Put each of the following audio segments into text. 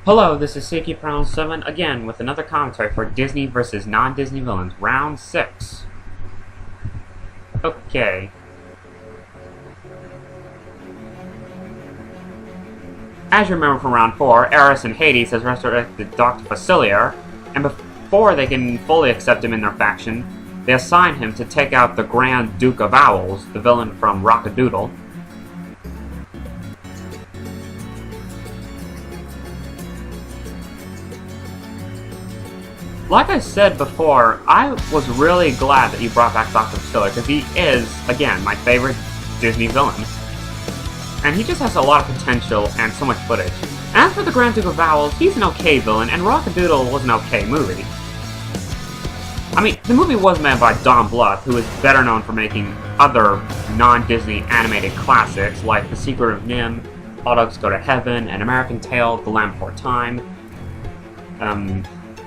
Hello, this is Seiki Prowl 7 again with another commentary for Disney vs. non-Disney villains, round 6. Okay. As you remember from round 4, Ares and Hades has resurrected Dr. Facilier, and before they can fully accept him in their faction, they assign him to take out the Grand Duke of Owls, the villain from Rock-a-Doodle. Like I said before, I was really glad that you brought back Dr. Facilier, because he is, again, my favorite Disney villain. And he just has a lot of potential and so much footage. As for the Grand Duke of Owls, he's an okay villain, and Rock-a-Doodle was an okay movie. I mean, the movie was made by Don Bluth, who is better known for making thunder non-Disney animated classics like The Secret of NIMH, All Dogs Go to Heaven, An American Tail, The Land Before Time,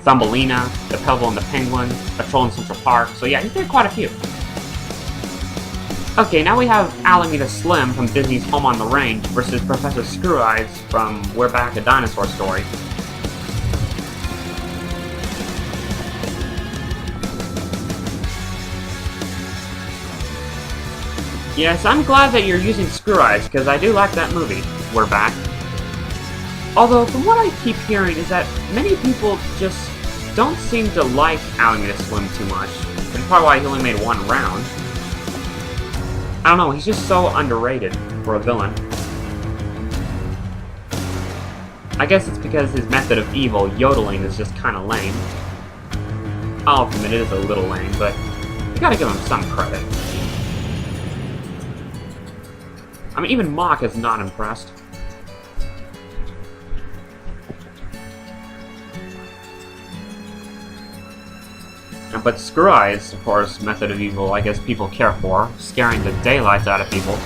Thumbelina, The Pebble and the Penguin, A Troll in Central Park, so yeah, he did quite a few. Okay, now we have Alameda Slim from Disney's Home on the Range versus Professor Screw Eyes from We're Back, A Dinosaur Story. Yes, I'm glad that you're using Screw Eyes, because I do like that movie, We're Back. Although, from what I keep hearing is that many people just don't seem to like Alameda Slim too much. That's probably why he only made one round. I don't know, he's just so underrated for a villain. I guess it's because his method of evil, yodeling, is just kinda lame. I'll admit it is a little lame, but you gotta give him some credit. I mean, even Mach is not impressed. But Screw Eyes, of course, method of evil, I guess people care for, scaring the daylights out of people.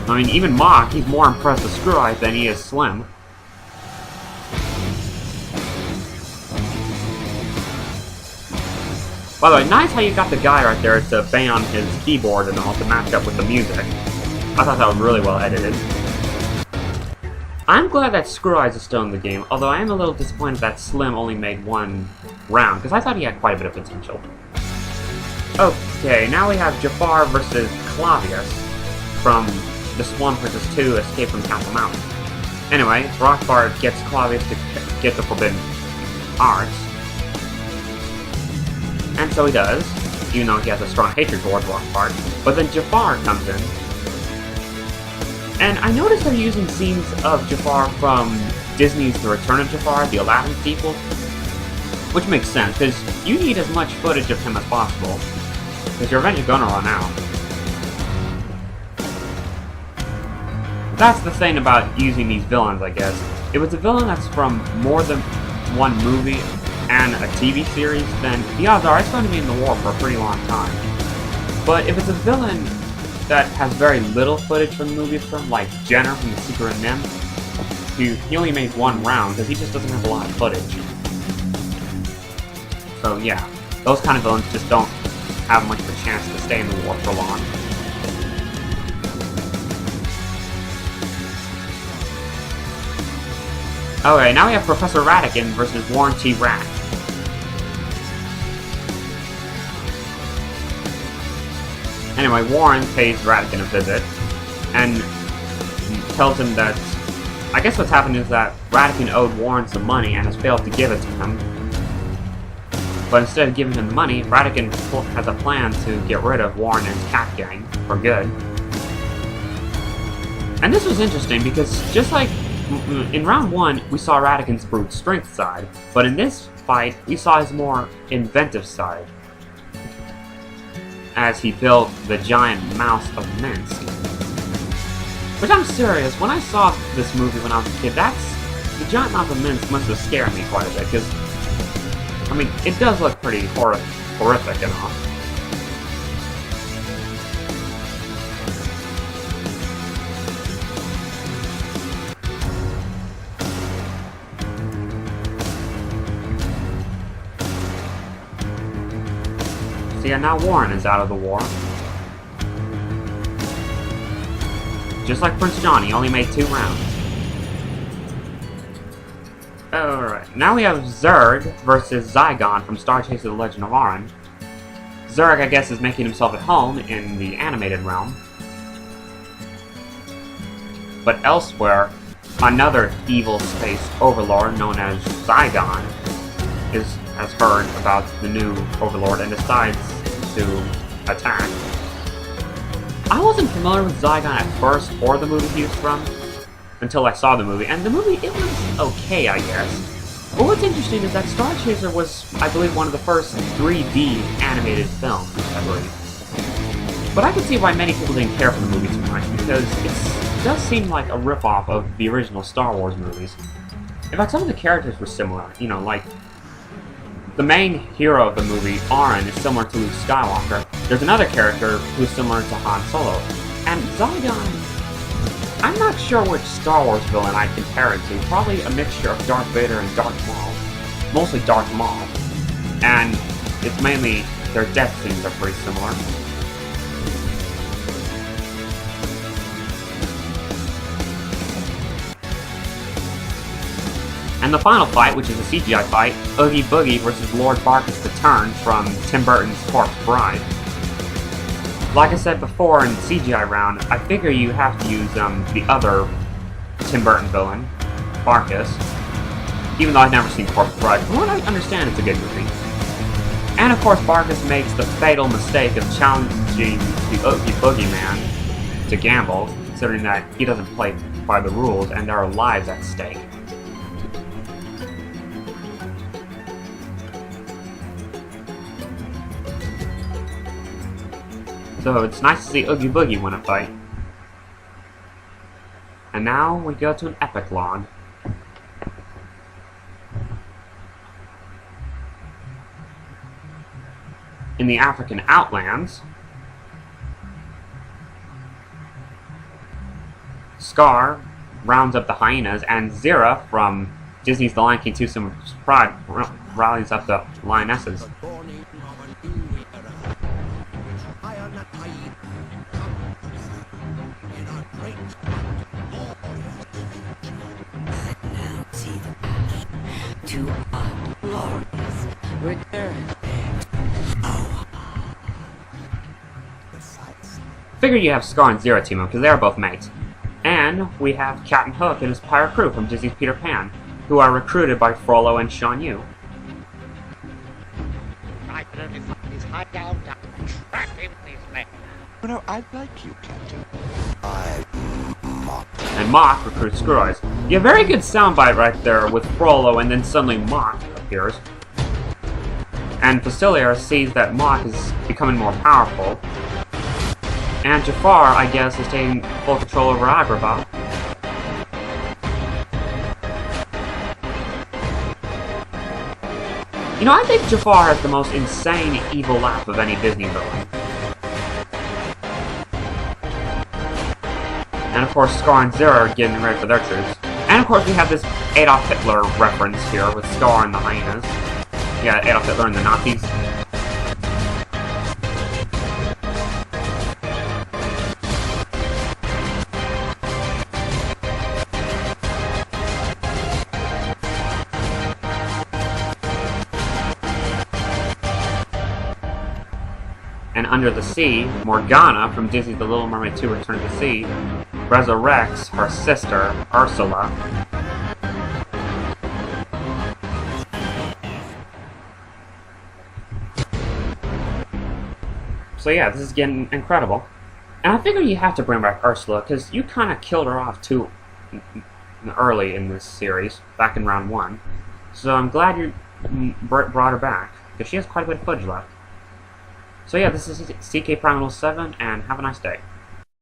I mean, even Mach, he's more impressed with Screw Eyes than he is Slim. By the way, nice how you got the guy right there to bang on his keyboard and all to match up with the music. I thought that was really well edited. I'm glad that Screw Eyes is still in the game, although I am a little disappointed that Slim only made one round, because I thought he had quite a bit of potential. Okay, now we have Jafar versus Clavius from The Swan Princess 2 Escape from Castle Mountain. Anyway, Rockbart gets Clavius to get the Forbidden Arts. And so he does, even though he has a strong hatred towards Rockbart. But then Jafar comes in. And I noticed they're using scenes of Jafar from Disney's The Return of Jafar, the Aladdin sequel. Which makes sense, because you need as much footage of him as possible. Because you're eventually gonna run out. That's the thing about using these villains, I guess. If it's a villain that's from more than one movie and a TV series, then the odds are it's going to be in the war for a pretty long time. But if it's a villain that has very little footage from the movie from, like Jenner from The Secret of NIMH, he only made one round because he just doesn't have a lot of footage. So yeah, those kind of villains just don't have much of a chance to stay in the war for long. Okay, now we have Professor Ratigan versus Warren T. Rat. Anyway, Warren pays Ratigan a visit, and tells him that, I guess what's happened is that Ratigan owed Warren some money and has failed to give it to him. But instead of giving him the money, Ratigan has a plan to get rid of Warren and his cat gang for good. And this was interesting because just like in round 1, we saw Ratigan's brute strength side, but in this fight, we saw his more inventive side, as he built the giant mouse of Minsk. Which I'm serious, when I saw this movie when I was a kid, the giant mouse of Minsk must have scared me quite a bit, because, I mean, it does look pretty horrific and all. So yeah, now Warren is out of the war. Just like Prince John, he only made 2 rounds. Alright, now we have Zurg versus Zygon from Star Chaser The Legend of Auron. Zurg, I guess, is making himself at home in the animated realm. But elsewhere, another evil space overlord known as Zygon has heard about the new overlord and decides to attack. I wasn't familiar with Zygon at first or the movie he was from until I saw the movie, and the movie, it was okay, I guess. But what's interesting is that Star Chaser was, I believe, one of the first 3D animated films, I believe. But I can see why many people didn't care for the movie too much, because it does seem like a ripoff of the original Star Wars movies. In fact, some of the characters were similar, you know, like the main hero of the movie, Auron, is similar to Luke Skywalker. There's another character who's similar to Han Solo. And Zygon, I'm not sure which Star Wars villain I'd compare it to. Probably a mixture of Darth Vader and Darth Maul. Mostly Darth Maul. And it's mainly their death scenes are pretty similar. And the final fight, which is a CGI fight, Oogie Boogie versus Lord Barkus the Turn from Tim Burton's Corpse Bride. Like I said before in the CGI round, I figure you have to use the other Tim Burton villain, Barkus, even though I've never seen Corpse Bride. From what I understand, it's a good movie. And of course, Barkus makes the fatal mistake of challenging the Oogie Boogie Man to gamble, considering that he doesn't play by the rules and there are lives at stake. So it's nice to see Oogie Boogie win a fight. And now we go to an epic log. In the African Outlands, Scar rounds up the hyenas, and Zira from Disney's The Lion King 2 Simba's Pride rallies up the lionesses. To our glorious return. Figure you have Scar and Zira team up because they are both mates. And we have Captain Hook and his pirate crew from Disney's Peter Pan, who are recruited by Frollo and Shan Yu. No, I'd like you, Captain. And Mok recruits Screw Eyes. You have a very good soundbite right there with Frollo, and then suddenly Mok appears. And Facilier sees that Mok is becoming more powerful. And Jafar, I guess, is taking full control over Agrabah. You know, I think Jafar has the most insane evil laugh of any Disney villain. And of course, Scar and Zira are getting ready for their troops. And of course, we have this Adolf Hitler reference here with Scar and the hyenas. Yeah, Adolf Hitler and the Nazis. And under the sea, Morgana from Disney's The Little Mermaid 2 Return to the Sea resurrects her sister, Ursula. So yeah, this is getting incredible. And I figure you have to bring back Ursula, because you kind of killed her off too early in this series, back in round 1. So I'm glad you brought her back, because she has quite a bit of footage left. So yeah, this is CK Primal 7, and have a nice day.